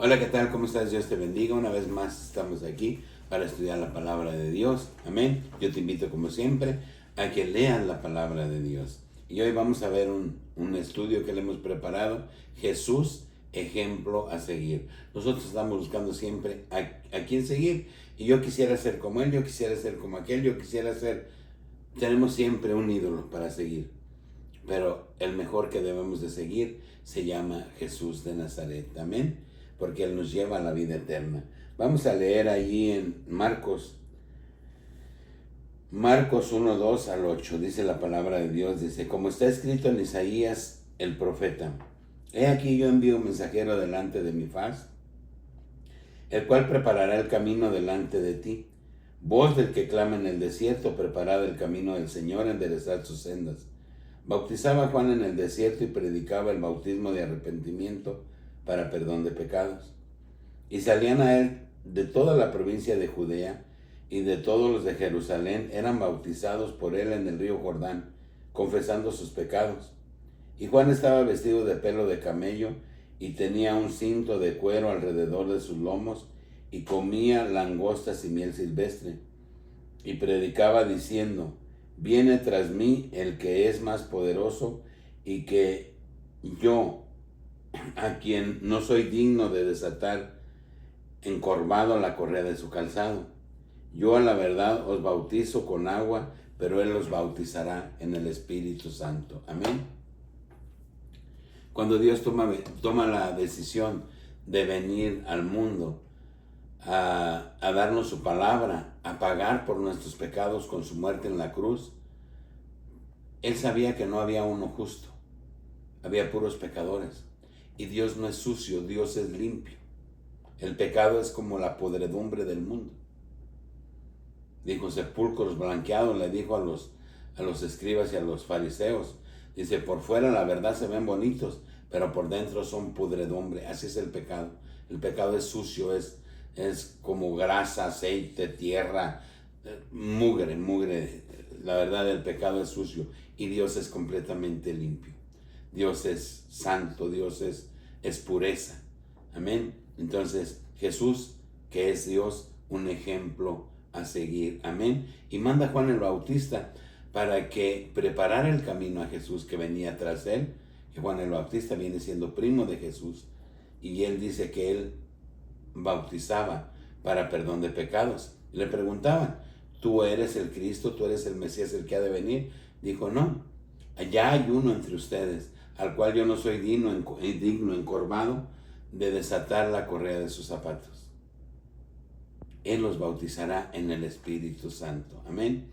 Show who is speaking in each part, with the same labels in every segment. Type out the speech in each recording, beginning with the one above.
Speaker 1: Hola, ¿qué tal? ¿Cómo estás? Dios te bendiga. Una vez más estamos aquí para estudiar la palabra de Dios. Amén. Yo te invito, como siempre, a que leas la palabra de Dios. Y hoy vamos a ver un estudio que le hemos preparado. Jesús, ejemplo a seguir. Nosotros estamos buscando siempre a quién seguir. Y yo quisiera ser como él, yo quisiera ser como aquel, yo quisiera ser... Tenemos siempre un ídolo para seguir. Pero el mejor que debemos de seguir se llama Jesús de Nazaret. Amén. Porque Él nos lleva a la vida eterna. Vamos a leer allí en Marcos 1, 2 al 8. Dice la palabra de Dios, dice, como está escrito en Isaías el profeta, he aquí yo envío un mensajero delante de mi faz, el cual preparará el camino delante de ti. Voz del que clama en el desierto, preparad el camino del Señor, enderezad sus sendas. Bautizaba a Juan en el desierto y predicaba el bautismo de arrepentimiento para perdón de pecados. Y salían a él de toda la provincia de Judea y de todos los de Jerusalén, eran bautizados por él en el río Jordán, confesando sus pecados. Y Juan estaba vestido de pelo de camello y tenía un cinto de cuero alrededor de sus lomos y comía langostas y miel silvestre. Y predicaba diciendo, viene tras mí el que es más poderoso y que yo, a quien no soy digno de desatar encorvado la correa de su calzado. Yo a la verdad os bautizo con agua, pero Él os bautizará en el Espíritu Santo. Amén. Cuando Dios toma la decisión de venir al mundo a darnos su palabra, a pagar por nuestros pecados con su muerte en la cruz, Él sabía que no había uno justo, había puros pecadores. Y Dios no es sucio, Dios es limpio. El pecado es como la podredumbre del mundo. Dijo, sepulcros blanqueados, le dijo a los escribas y a los fariseos. Dice, por fuera la verdad se ven bonitos, pero por dentro son pudredumbre. Así es el pecado. El pecado es sucio, es como grasa, aceite, tierra, mugre. La verdad, el pecado es sucio y Dios es completamente limpio. Dios es santo, Dios es pureza. Amén. Entonces, Jesús, que es Dios, un ejemplo a seguir. Amén. Y manda a Juan el Bautista para que preparara el camino a Jesús que venía tras él. Que Juan el Bautista viene siendo primo de Jesús. Y él dice que él bautizaba para perdón de pecados. Y le preguntaban, ¿tú eres el Cristo? ¿Tú eres el Mesías, el que ha de venir? Dijo, no, allá hay uno entre ustedes, al cual yo no soy digno, encorvado, de desatar la correa de sus zapatos. Él los bautizará en el Espíritu Santo. Amén.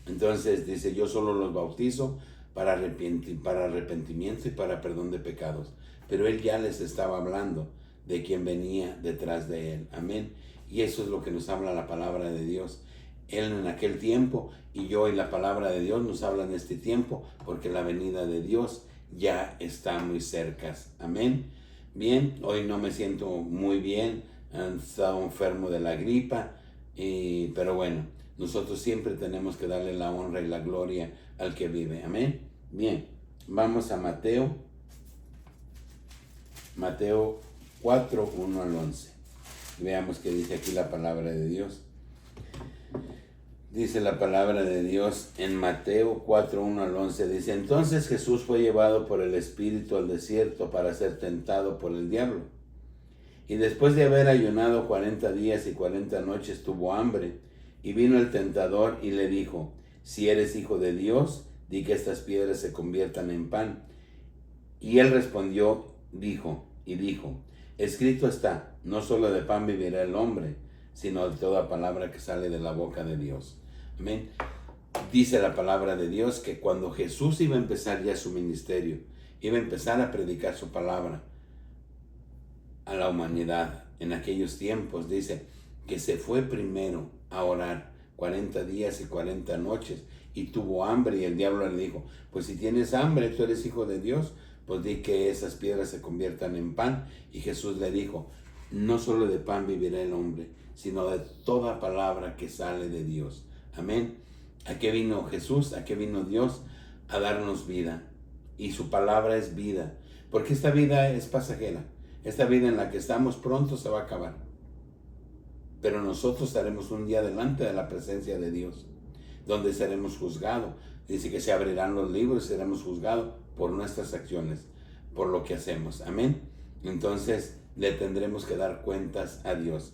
Speaker 1: Entonces dice, yo solo los bautizo para arrepentimiento y para perdón de pecados. Pero Él ya les estaba hablando de quien venía detrás de Él. Amén. Y eso es lo que nos habla la palabra de Dios. Él en aquel tiempo y yo, y la palabra de Dios nos habla en este tiempo, porque la venida de Dios ya está muy cerca. Amén. Bien, hoy no me siento muy bien, he estado enfermo de la gripa, pero bueno, nosotros siempre tenemos que darle la honra y la gloria al que vive. Amén. Bien, vamos a Mateo 4, 1 al 11. Veamos qué dice aquí la palabra de Dios. Dice la palabra de Dios en Mateo 4, 1 al 11. Dice, entonces Jesús fue llevado por el Espíritu al desierto para ser tentado por el diablo. Y después de haber ayunado 40 días y 40 noches tuvo hambre. Y vino el tentador y le dijo, si eres hijo de Dios, di que estas piedras se conviertan en pan. Y él respondió, dijo, escrito está, no solo de pan vivirá el hombre, sino de toda palabra que sale de la boca de Dios. Amén. Dice la palabra de Dios que cuando Jesús iba a empezar ya su ministerio, iba a empezar a predicar su palabra a la humanidad en aquellos tiempos, dice que se fue primero a orar 40 días y 40 noches y tuvo hambre, y el diablo le dijo, pues si tienes hambre, tú eres hijo de Dios, pues di que esas piedras se conviertan en pan. Y Jesús le dijo, no solo de pan vivirá el hombre, sino de toda palabra que sale de Dios. Amén. ¿A qué vino Jesús? ¿A qué vino Dios? A darnos vida. Y su palabra es vida. Porque esta vida es pasajera. Esta vida en la que estamos pronto se va a acabar. Pero nosotros estaremos un día delante de la presencia de Dios, donde seremos juzgados. Dice que se abrirán los libros y seremos juzgados por nuestras acciones, por lo que hacemos. Amén. Entonces le tendremos que dar cuentas a Dios.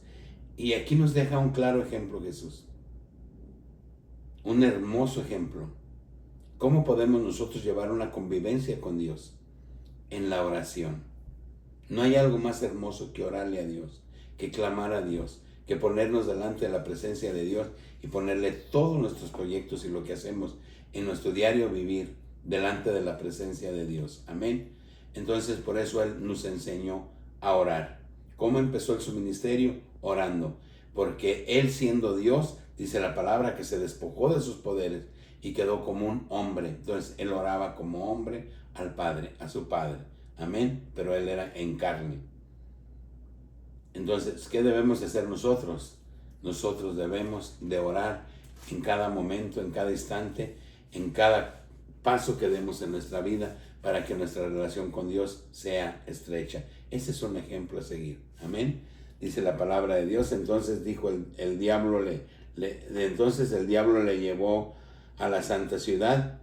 Speaker 1: Y aquí nos deja un claro ejemplo Jesús. Un hermoso ejemplo. ¿Cómo podemos nosotros llevar una convivencia con Dios? En la oración. No hay algo más hermoso que orarle a Dios, que clamar a Dios, que ponernos delante de la presencia de Dios y ponerle todos nuestros proyectos y lo que hacemos en nuestro diario vivir delante de la presencia de Dios. Amén. Entonces por eso Él nos enseñó a orar. ¿Cómo empezó su ministerio? Orando. Porque Él, siendo Dios, dice la palabra que se despojó de sus poderes y quedó como un hombre. Entonces Él oraba como hombre al Padre, a su Padre. Amén. Pero Él era en carne. Entonces, ¿qué debemos hacer nosotros? Nosotros debemos de orar en cada momento, en cada instante, en cada paso que demos en nuestra vida para que nuestra relación con Dios sea estrecha. Ese es un ejemplo a seguir. Amén. Dice la palabra de Dios. Entonces dijo el diablo, entonces el diablo le llevó a la santa ciudad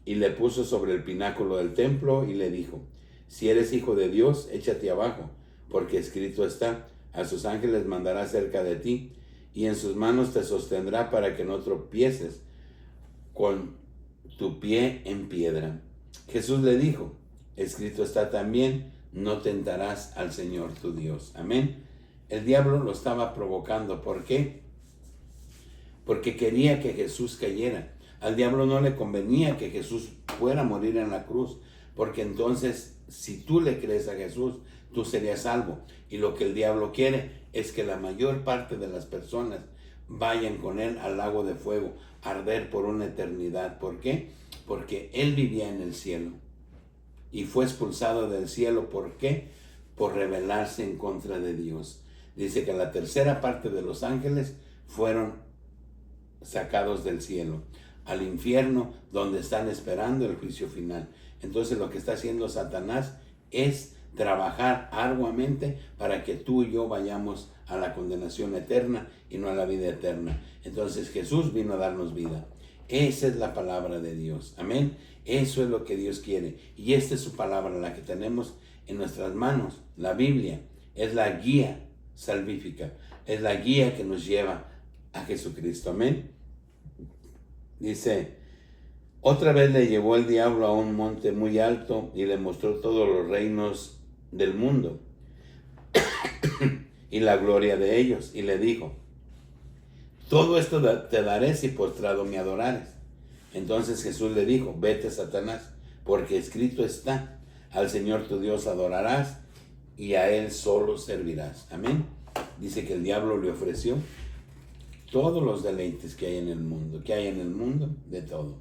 Speaker 1: y le puso sobre el pináculo del templo y le dijo: si eres hijo de Dios, échate abajo, porque escrito está: a sus ángeles mandará cerca de ti, y en sus manos te sostendrá para que no tropieces con tu pie en piedra. Jesús le dijo: escrito está también: no tentarás al Señor tu Dios. Amén. El diablo lo estaba provocando. ¿Por qué? Porque quería que Jesús cayera. Al diablo no le convenía que Jesús fuera a morir en la cruz, porque entonces, si tú le crees a Jesús, tú serías salvo. Y lo que el diablo quiere es que la mayor parte de las personas vayan con él al lago de fuego, a arder por una eternidad. ¿Por qué? Porque él vivía en el cielo y fue expulsado del cielo. ¿Por qué? Por rebelarse en contra de Dios. Dice que la tercera parte de los ángeles fueron sacados del cielo al infierno, donde están esperando el juicio final. Entonces lo que está haciendo Satanás es trabajar arduamente para que tú y yo vayamos a la condenación eterna y no a la vida eterna. Entonces Jesús vino a darnos vida. Esa es la palabra de Dios. Amén. Eso es lo que Dios quiere. Y esta es su palabra, la que tenemos en nuestras manos. La Biblia es la guía salvífica. Es la guía que nos lleva a Jesucristo. Amén. Dice: otra vez le llevó el diablo a un monte muy alto y le mostró todos los reinos del mundo y la gloria de ellos, y le dijo: todo esto te daré si postrado me adorares. Entonces Jesús le dijo: vete, Satanás, porque escrito está: al Señor tu Dios adorarás y a Él solo servirás. Amén. Dice que el diablo le ofreció todos los deleites que hay en el mundo. ¿Qué hay en el mundo? De todo.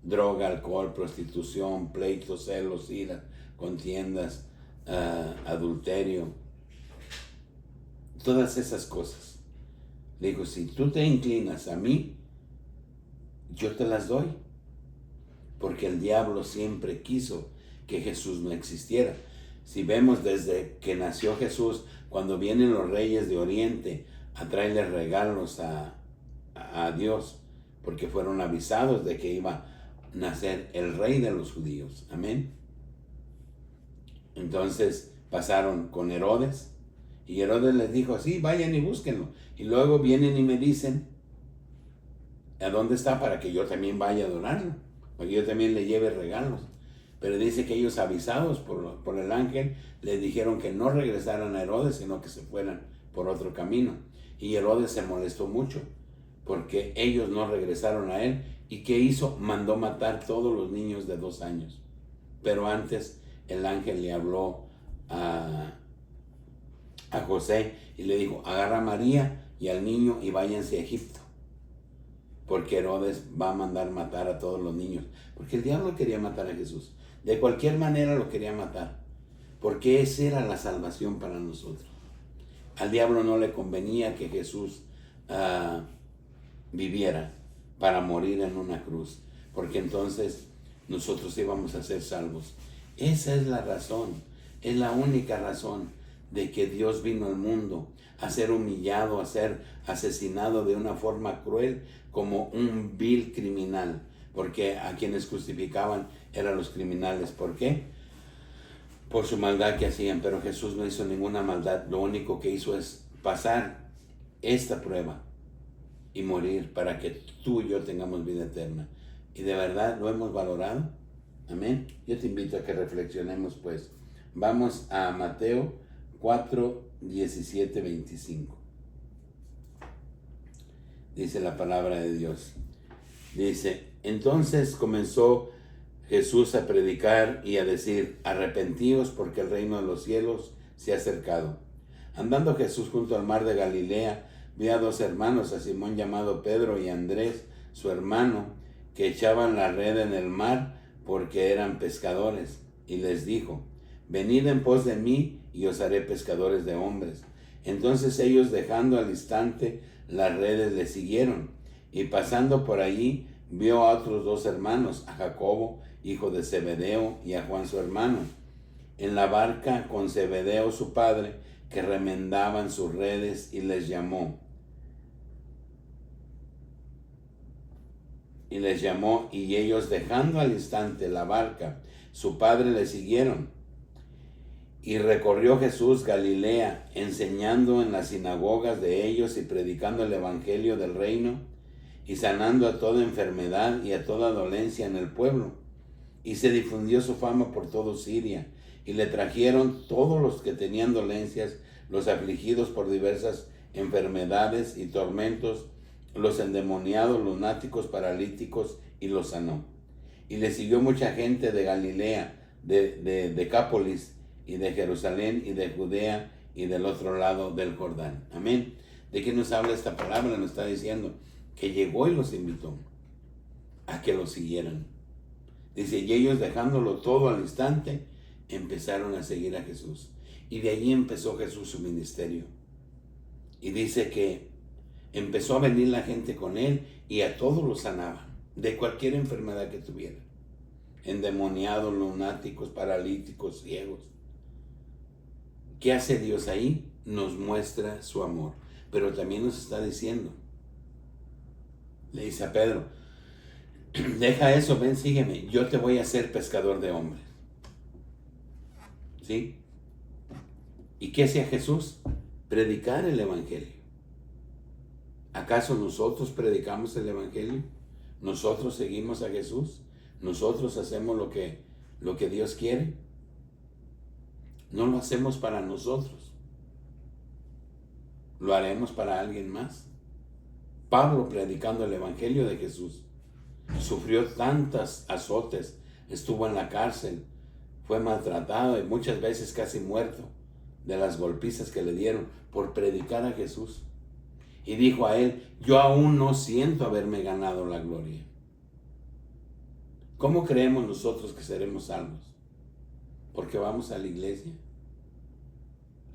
Speaker 1: Droga, alcohol, prostitución, pleitos, celos, ira, contiendas, adulterio. Todas esas cosas. Le dijo: si tú te inclinas a mí, yo te las doy. Porque el diablo siempre quiso que Jesús no existiera. Si vemos desde que nació Jesús, cuando vienen los reyes de Oriente a traerle regalos a Dios, porque fueron avisados de que iba a nacer el rey de los judíos. Amén. Entonces pasaron con Herodes, y Herodes les dijo: sí, vayan y búsquenlo. Y luego vienen y me dicen: ¿a dónde está? Para que yo también vaya a adorarlo, para que yo también le lleve regalos. Pero dice que ellos, avisados por el ángel, les dijeron que no regresaran a Herodes, sino que se fueran por otro camino. Y Herodes se molestó mucho porque ellos no regresaron a él. ¿Y qué hizo? Mandó matar todos los niños de 2 años. Pero antes el ángel le habló a José y le dijo: agarra a María y al niño y váyanse a Egipto, porque Herodes va a mandar matar a todos los niños. Porque el diablo quería matar a Jesús. De cualquier manera lo quería matar, porque esa era la salvación para nosotros. Al diablo no le convenía que Jesús viviera para morir en una cruz, porque entonces nosotros íbamos a ser salvos. Esa es la razón. Es la única razón de que Dios vino al mundo, a ser humillado, a ser asesinado de una forma cruel como un vil criminal, porque a quienes crucificaban eran los criminales. ¿Por qué? Por su maldad que hacían, pero Jesús no hizo ninguna maldad. Lo único que hizo es pasar esta prueba y morir para que tú y yo tengamos vida eterna. Y de verdad lo hemos valorado. Amén. Yo te invito a que reflexionemos, pues. Vamos a Mateo 4, 17, 25. Dice la palabra de Dios. Dice, entonces comenzó Jesús a predicar y a decir, arrepentíos porque el reino de los cielos se ha acercado. Andando Jesús junto al mar de Galilea, vio a dos hermanos, a Simón llamado Pedro y a Andrés, su hermano, que echaban la red en el mar porque eran pescadores. Y les dijo, venid en pos de mí y os haré pescadores de hombres. Entonces ellos, dejando al instante las redes, le siguieron. Y pasando por allí, vio a otros dos hermanos, a Jacobo, hijo de Zebedeo, y a Juan su hermano, en la barca con Zebedeo su padre, que remendaban sus redes, y les llamó. Y ellos, dejando al instante la barca, su padre le siguieron. Y recorrió Jesús Galilea, enseñando en las sinagogas de ellos y predicando el evangelio del reino, y sanando a toda enfermedad y a toda dolencia en el pueblo. Y se difundió su fama por todo Siria, y le trajeron todos los que tenían dolencias, los afligidos por diversas enfermedades y tormentos, los endemoniados, lunáticos, paralíticos, y los sanó. Y le siguió mucha gente de Galilea, de Decápolis, y de Jerusalén, y de Judea, y del otro lado del Jordán. Amén. ¿De qué nos habla esta palabra? Nos está diciendo que llegó y los invitó a que lo siguieran. Dice, y ellos, dejándolo todo al instante, empezaron a seguir a Jesús. Y de allí empezó Jesús su ministerio. Y dice que empezó a venir la gente con él y a todos los sanaba, de cualquier enfermedad que tuviera. Endemoniados, lunáticos, paralíticos, ciegos. ¿Qué hace Dios ahí? Nos muestra su amor. Pero también nos está diciendo, le dice a Pedro, deja eso, ven, sígueme, yo te voy a hacer pescador de hombres. ¿Sí? ¿Y qué hacía Jesús? Predicar el evangelio. ¿Acaso nosotros predicamos el evangelio? ¿Nosotros seguimos a Jesús? ¿Nosotros hacemos lo que Dios quiere? No lo hacemos para nosotros. ¿Lo haremos para alguien más? Pablo, predicando el evangelio de Jesús, sufrió tantos azotes, estuvo en la cárcel, fue maltratado y muchas veces casi muerto de las golpizas que le dieron por predicar a Jesús. Y dijo a él, yo aún no siento haberme ganado la gloria. ¿Cómo creemos nosotros que seremos salvos? ¿Porque vamos a la iglesia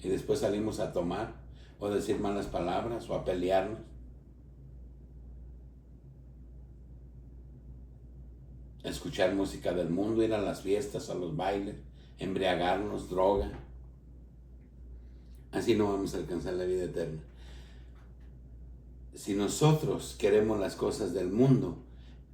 Speaker 1: y después salimos a tomar o a decir malas palabras o a pelearnos? A escuchar música del mundo, ir a las fiestas, a los bailes, embriagarnos, droga. Así no vamos a alcanzar la vida eterna. Si nosotros queremos las cosas del mundo,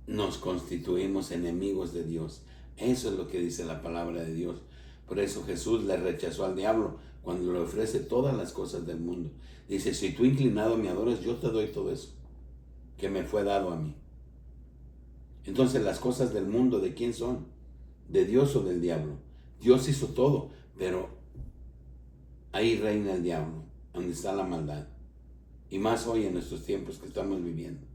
Speaker 1: nos constituimos enemigos de Dios. Eso es lo que dice la palabra de Dios. Por eso Jesús le rechazó al diablo cuando le ofrece todas las cosas del mundo. Dice, si tú inclinado me adoras, yo te doy todo eso que me fue dado a mí. Entonces, las cosas del mundo, ¿de quién son? ¿De Dios o del diablo? Dios hizo todo, pero ahí reina el diablo, donde está la maldad. Y más hoy en estos tiempos que estamos viviendo.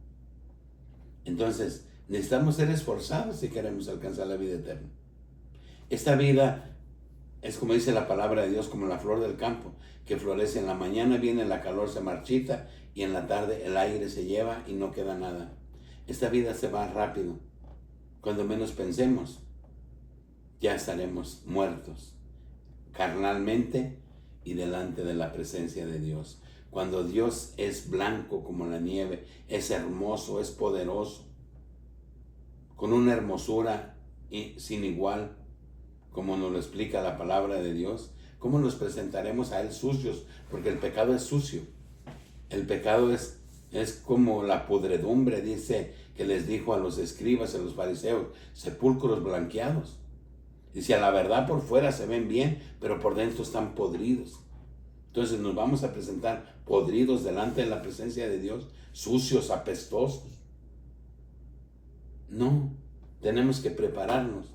Speaker 1: Entonces, necesitamos ser esforzados si queremos alcanzar la vida eterna. Esta vida es, como dice la palabra de Dios, como la flor del campo, que florece en la mañana, viene la calor, se marchita, y en la tarde el aire se lleva y no queda nada. Esta vida se va rápido. Cuando menos pensemos, ya estaremos muertos, carnalmente y delante de la presencia de Dios. Cuando Dios es blanco como la nieve, es hermoso, es poderoso, con una hermosura sin igual, como nos lo explica la palabra de Dios? ¿Cómo nos presentaremos a Él sucios? Porque el pecado es sucio. El pecado es como la podredumbre, dice, que les dijo a los escribas, a los fariseos, sepulcros blanqueados. Dice, a la verdad por fuera se ven bien, pero por dentro están podridos. Entonces nos vamos a presentar podridos delante de la presencia de Dios, sucios, apestosos. No, tenemos que prepararnos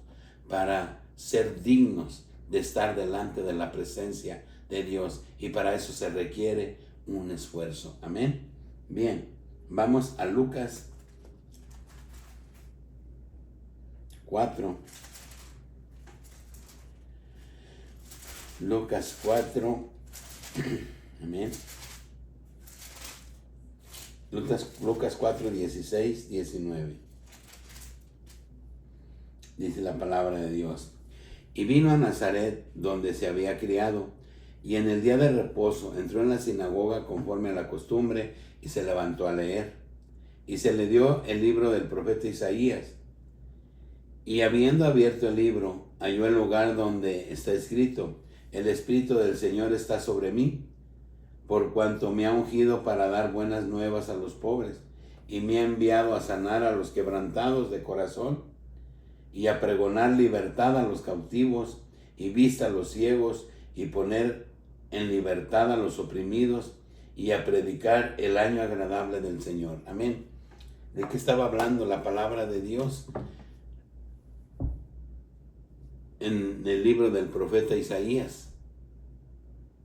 Speaker 1: para ser dignos de estar delante de la presencia de Dios, y para eso se requiere un esfuerzo. Amén. Bien, vamos a Lucas 4. Lucas 4. Amén. Lucas 4, 16, 19. Dice la palabra de Dios. Y vino a Nazaret, donde se había criado, y en el día de reposo entró en la sinagoga conforme a la costumbre, y se levantó a leer. Y se le dio el libro del profeta Isaías. Y habiendo abierto el libro, halló el lugar donde está escrito: el Espíritu del Señor está sobre mí, por cuanto me ha ungido para dar buenas nuevas a los pobres, y me ha enviado a sanar a los quebrantados de corazón, y a pregonar libertad a los cautivos, y vista a los ciegos, y poner en libertad a los oprimidos, y a predicar el año agradable del Señor. Amén. ¿De qué estaba hablando la palabra de Dios? En el libro del profeta Isaías,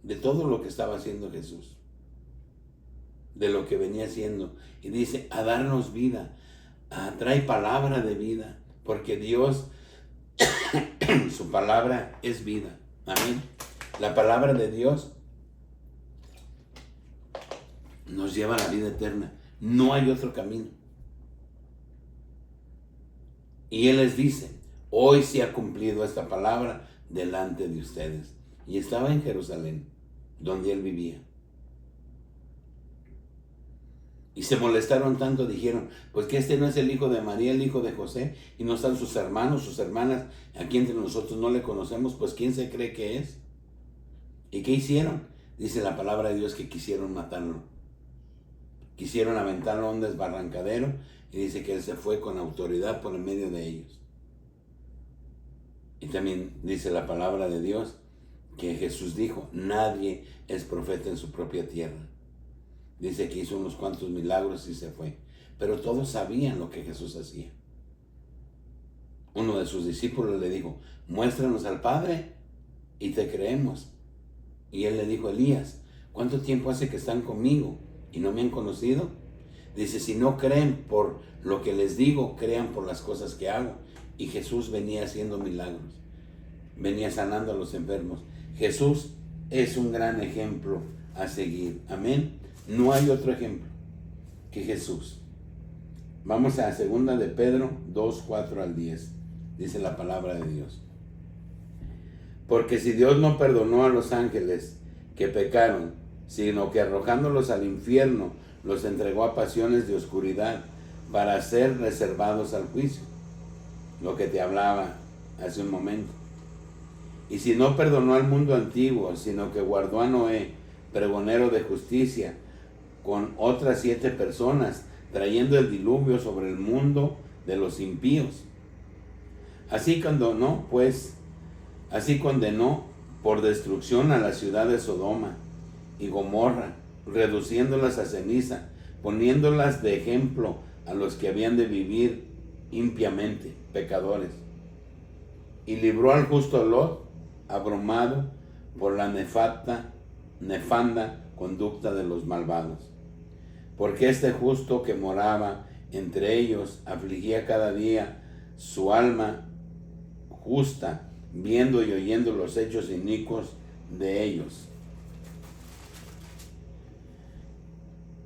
Speaker 1: de todo lo que estaba haciendo Jesús, de lo que venía haciendo, y dice, a darnos vida, trae palabra de vida, porque Dios, su palabra es vida. Amén. La palabra de Dios nos lleva a la vida eterna. No hay otro camino. Y Él les dice, hoy se ha cumplido esta palabra delante de ustedes. Y estaba en Jerusalén, donde Él vivía. Y se molestaron tanto, dijeron, pues que este no es el hijo de María, el hijo de José, y no están sus hermanos, sus hermanas, aquí entre nosotros no le conocemos, pues ¿quién se cree que es? ¿Y qué hicieron? Dice la palabra de Dios que quisieron matarlo. Quisieron aventarlo a un desbarrancadero, y dice que Él se fue con autoridad por en medio de ellos. Y también dice la palabra de Dios que Jesús dijo, nadie es profeta en su propia tierra. Dice que hizo unos cuantos milagros y se fue. Pero todos sabían lo que Jesús hacía. Uno de sus discípulos le dijo, muéstranos al Padre y te creemos. Y él le dijo, Elías, ¿cuánto tiempo hace que están conmigo y no me han conocido? Dice, si no creen por lo que les digo, crean por las cosas que hago. Y Jesús venía haciendo milagros. Venía sanando a los enfermos. Jesús es un gran ejemplo a seguir. Amén. No hay otro ejemplo que Jesús. Vamos a 2 de Pedro 2, 4 al 10. Dice la palabra de Dios. Porque si Dios no perdonó a los ángeles que pecaron, sino que arrojándolos al infierno, los entregó a pasiones de oscuridad para ser reservados al juicio. Lo que te hablaba hace un momento. Y si no perdonó al mundo antiguo, sino que guardó a Noé, pregonero de justicia, con otras 7 personas, trayendo el diluvio sobre el mundo de los impíos. Así condenó por destrucción a la ciudad de Sodoma y Gomorra, reduciéndolas a ceniza, poniéndolas de ejemplo a los que habían de vivir impiamente, pecadores. Y libró al justo Lot, abrumado por la nefanda conducta de los malvados. Porque este justo que moraba entre ellos afligía cada día su alma justa, viendo y oyendo los hechos inicuos de ellos.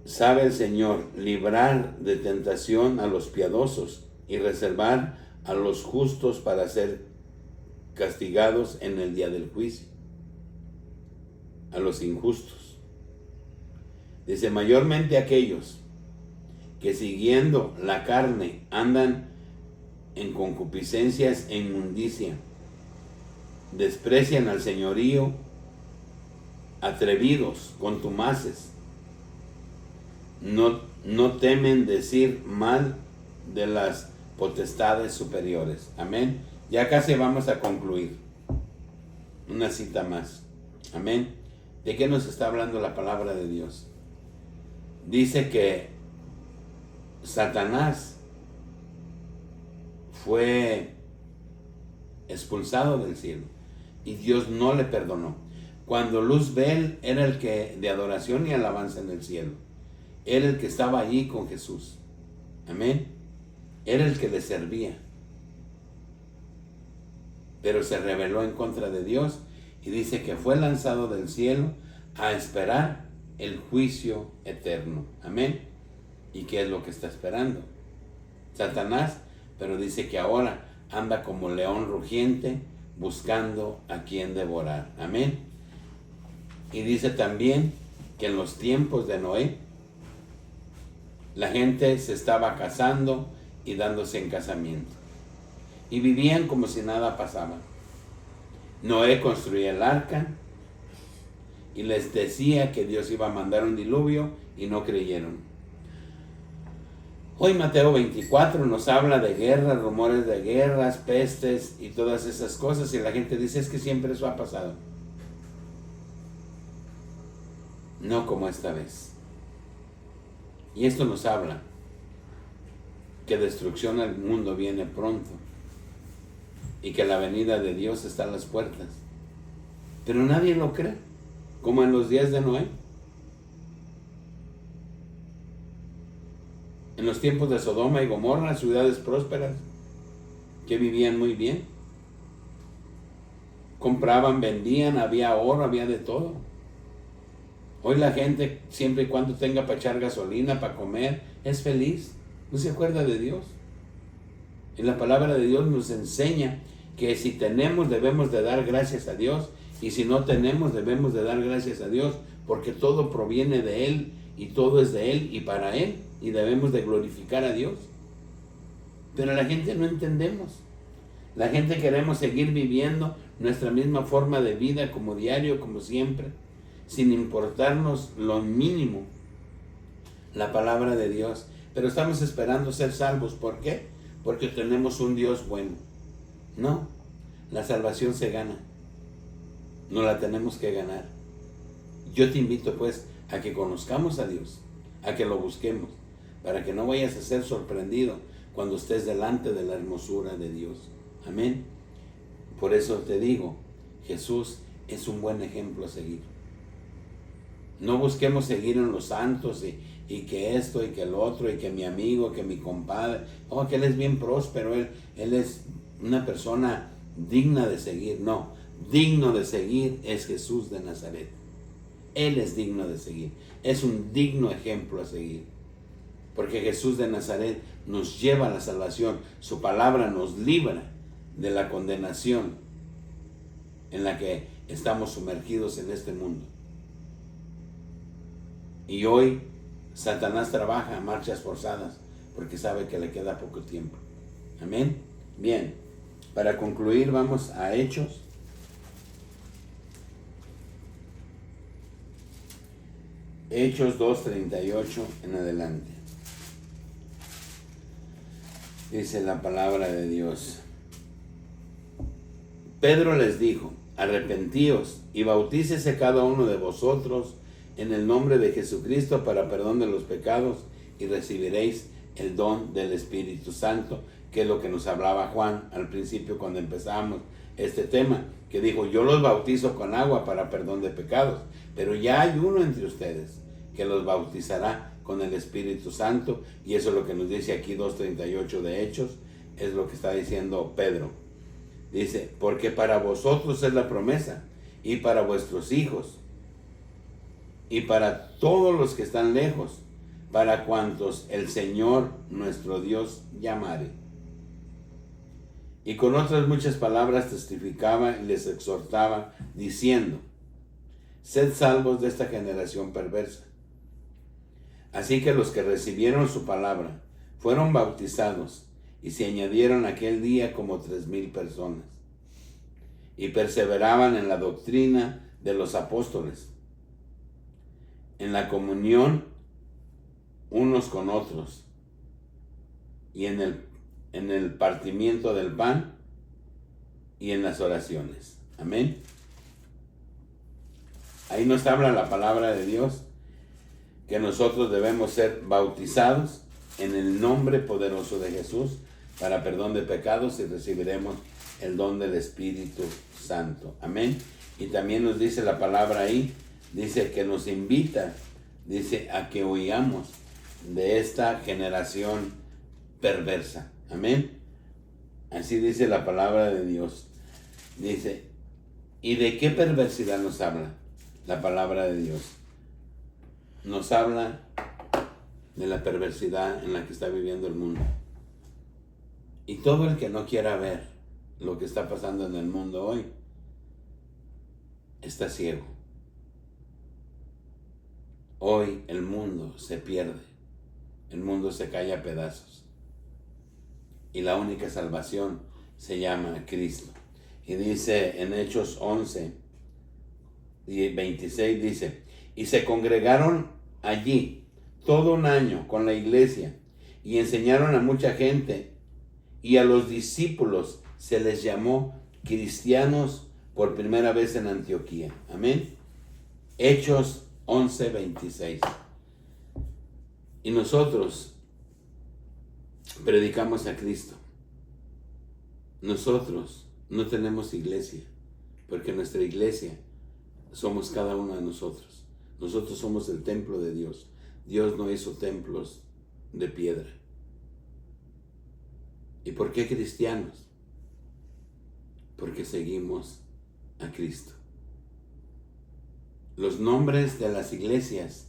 Speaker 1: Sabe el Señor librar de tentación a los piadosos y reservar a los justos para ser castigados en el día del juicio. A los injustos. Dice, mayormente aquellos que siguiendo la carne andan en concupiscencias e inmundicia, desprecian al señorío, atrevidos, contumaces, no temen decir mal de las potestades superiores. Amén. Ya casi vamos a concluir. Una cita más. Amén. ¿De qué nos está hablando la palabra de Dios? Dice que Satanás fue expulsado del cielo y Dios no le perdonó. Cuando Luzbel era el que de adoración y alabanza en el cielo, era el que estaba allí con Jesús. Amén. Era el que le servía. Pero se rebeló en contra de Dios y dice que fue lanzado del cielo a esperar el juicio eterno. Amén. ¿Y qué es lo que está esperando? Satanás, pero dice que ahora anda como león rugiente buscando a quien devorar. Amén. Y dice también que en los tiempos de Noé, la gente se estaba casando y dándose en casamiento. Y vivían como si nada pasaba. Noé construía el arca y les decía que Dios iba a mandar un diluvio y no creyeron. Hoy Mateo 24 nos habla de guerras, rumores de guerras, pestes y todas esas cosas, y la gente dice, es que siempre eso ha pasado. No como esta vez. Y esto nos habla que destrucción al mundo viene pronto y que la venida de Dios está a las puertas. Pero nadie lo cree, como en los días de Noé. En los tiempos de Sodoma y Gomorra, ciudades prósperas que vivían muy bien. Compraban, vendían, había oro, había de todo. Hoy la gente, siempre y cuando tenga para echar gasolina, para comer, es feliz. No se acuerda de Dios. Y la palabra de Dios nos enseña que si tenemos debemos de dar gracias a Dios, y si no tenemos debemos de dar gracias a Dios, porque todo proviene de Él y todo es de Él y para Él, y debemos de glorificar a Dios. Pero la gente no entendemos. La gente queremos seguir viviendo nuestra misma forma de vida como diario, como siempre, sin importarnos lo mínimo la palabra de Dios. Pero estamos esperando ser salvos. ¿Por qué? Porque tenemos un Dios bueno. No, la salvación se gana. No la tenemos que ganar. Yo te invito pues a que conozcamos a Dios, a que lo busquemos, para que no vayas a ser sorprendido cuando estés delante de la hermosura de Dios. Amén. Por eso te digo, Jesús es un buen ejemplo a seguir. No busquemos seguir en los santos y que esto y que el otro y que mi amigo, que mi compadre. Oh, que él es bien próspero, él es una persona digna de seguir. No, digno de seguir es Jesús de Nazaret. Él es digno de seguir. Es un digno ejemplo a seguir. Porque Jesús de Nazaret nos lleva a la salvación. Su palabra nos libra de la condenación en la que estamos sumergidos en este mundo. Y hoy Satanás trabaja a marchas forzadas porque sabe que le queda poco tiempo. Amén. Bien, para concluir vamos a Hechos. Hechos 2:38 en adelante. Dice la palabra de Dios. Pedro les dijo, arrepentíos y bautícese cada uno de vosotros en el nombre de Jesucristo para perdón de los pecados y recibiréis el don del Espíritu Santo, que es lo que nos hablaba Juan al principio cuando empezamos este tema, que dijo, yo los bautizo con agua para perdón de pecados, pero ya hay uno entre ustedes que los bautizará con el Espíritu Santo, y eso es lo que nos dice aquí 2:38 de Hechos, es lo que está diciendo Pedro. Dice, porque para vosotros es la promesa, y para vuestros hijos, y para todos los que están lejos, para cuantos el Señor nuestro Dios llamare. Y con otras muchas palabras testificaba y les exhortaba, diciendo, sed salvos de esta generación perversa. Así que los que recibieron su palabra fueron bautizados, y se añadieron aquel día como 3,000 personas. y perseveraban en la doctrina de los apóstoles, en la comunión unos con otros y en el partimiento del pan y en las oraciones. Amén. Ahí nos habla la palabra de Dios que nosotros debemos ser bautizados en el nombre poderoso de Jesús para perdón de pecados y recibiremos el don del Espíritu Santo. Amén. Y también nos dice la palabra ahí, dice que nos invita, dice, a que huyamos de esta generación perversa. Amén. Así dice la palabra de Dios. Dice, ¿y de qué perversidad nos habla la palabra de Dios? Nos habla de la perversidad en la que está viviendo el mundo. Y todo el que no quiera ver lo que está pasando en el mundo hoy, está ciego. Hoy el mundo se pierde, el mundo se cae a pedazos. Y la única salvación se llama Cristo. Y dice en Hechos 11, 26, dice, y se congregaron allí todo un año con la iglesia y enseñaron a mucha gente, y a los discípulos se les llamó cristianos por primera vez en Antioquía. Amén. Hechos 11, 26. Y nosotros predicamos a Cristo. Nosotros no tenemos iglesia, porque nuestra iglesia somos cada uno de nosotros. Nosotros somos el templo de Dios. Dios no hizo templos de piedra. ¿Y por qué cristianos? Porque seguimos a Cristo. Los nombres de las iglesias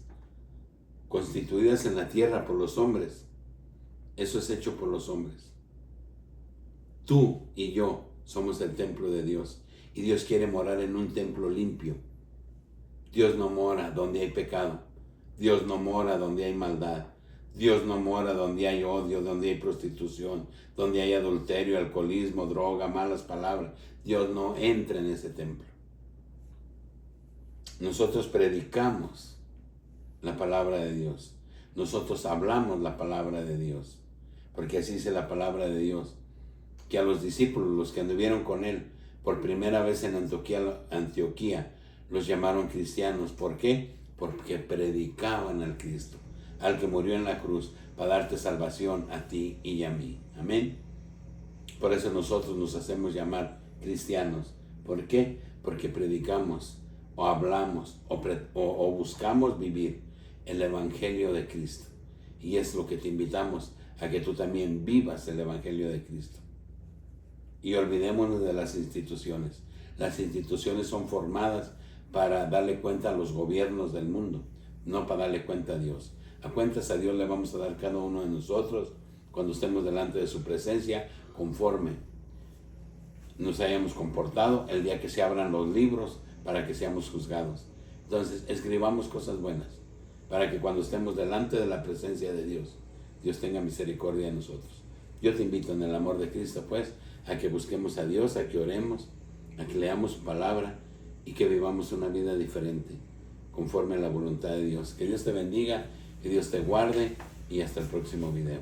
Speaker 1: constituidas en la tierra por los hombres, eso es hecho por los hombres. Tú y yo somos el templo de Dios, y Dios quiere morar en un templo limpio. Dios no mora donde hay pecado. Dios no mora donde hay maldad. Dios no mora donde hay odio, donde hay prostitución, donde hay adulterio, alcoholismo, droga, malas palabras. Dios no entra en ese templo. Nosotros predicamos la palabra de Dios. Nosotros hablamos la palabra de Dios. Porque así dice la palabra de Dios, que a los discípulos, los que anduvieron con él por primera vez en Antioquía, los llamaron cristianos. ¿Por qué? Porque predicaban al Cristo, al que murió en la cruz para darte salvación a ti y a mí. Amén. Por eso nosotros nos hacemos llamar cristianos. ¿Por qué? Porque predicamos o hablamos o buscamos vivir el Evangelio de Cristo. Y es lo que te invitamos, a que tú también vivas el Evangelio de Cristo. Y olvidémonos de las instituciones. Las instituciones son formadas para darle cuenta a los gobiernos del mundo, no para darle cuenta a Dios. A cuentas a Dios le vamos a dar cada uno de nosotros cuando estemos delante de su presencia, conforme nos hayamos comportado el día que se abran los libros para que seamos juzgados. Entonces escribamos cosas buenas para que cuando estemos delante de la presencia de Dios, Dios tenga misericordia de nosotros. Yo te invito en el amor de Cristo, pues, a que busquemos a Dios, a que oremos, a que leamos su palabra y que vivamos una vida diferente, conforme a la voluntad de Dios. Que Dios te bendiga, que Dios te guarde, y hasta el próximo video.